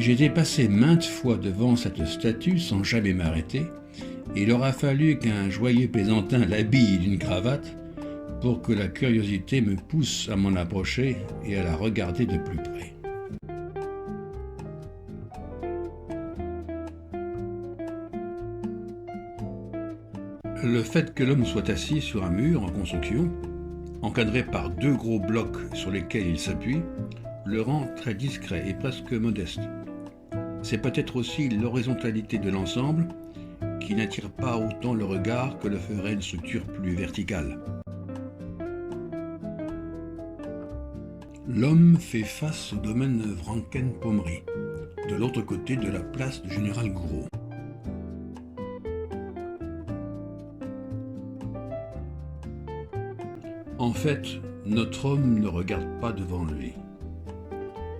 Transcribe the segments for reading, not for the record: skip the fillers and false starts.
J'ai été passé maintes fois devant cette statue sans jamais m'arrêter, et il aura fallu qu'un joyeux plaisantin l'habille d'une cravate pour que la curiosité me pousse à m'en approcher et à la regarder de plus près. Le fait que l'homme soit assis sur un mur en construction, encadré par deux gros blocs sur lesquels il s'appuie, le rend très discret et presque modeste. C'est peut-être aussi l'horizontalité de l'ensemble qui n'attire pas autant le regard que le ferait une structure plus verticale. L'homme fait face au domaine Wranken-Pommery, de l'autre côté de la place du général Gouraud. En fait, notre homme ne regarde pas devant lui.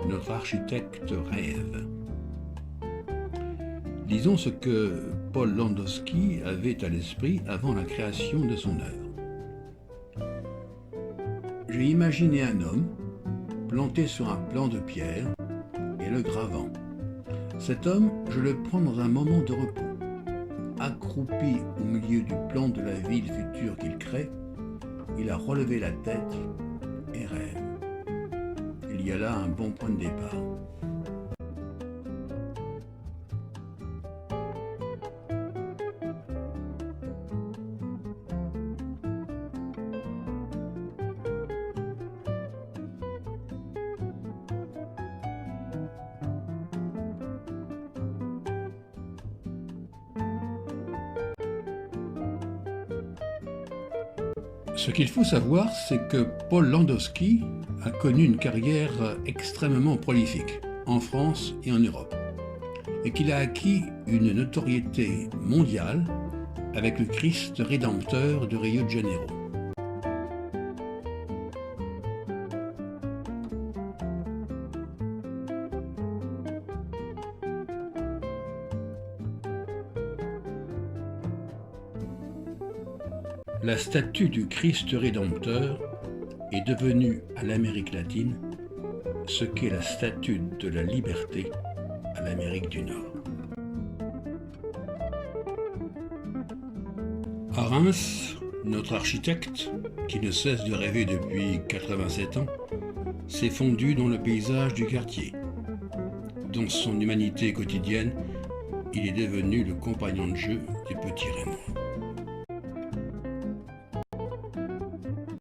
Notre architecte rêve. Disons ce que Paul Landowski avait à l'esprit avant la création de son œuvre. J'ai imaginé un homme planté sur un plan de pierre et le gravant. Cet homme, je le prends dans un moment de repos. Accroupi au milieu du plan de la ville future qu'il crée, il a relevé la tête et rêve. Il y a là un bon point de départ. Ce qu'il faut savoir, c'est que Paul Landowski a connu une carrière extrêmement prolifique, en France et en Europe, et qu'il a acquis une notoriété mondiale avec le Christ rédempteur de Rio de Janeiro. La statue du Christ rédempteur est devenue à l'Amérique latine ce qu'est la statue de la liberté à l'Amérique du Nord. À Reims, notre architecte, qui ne cesse de rêver depuis 87 ans, s'est fondu dans le paysage du quartier. Dans son humanité quotidienne, il est devenu le compagnon de jeu du petit Raymond.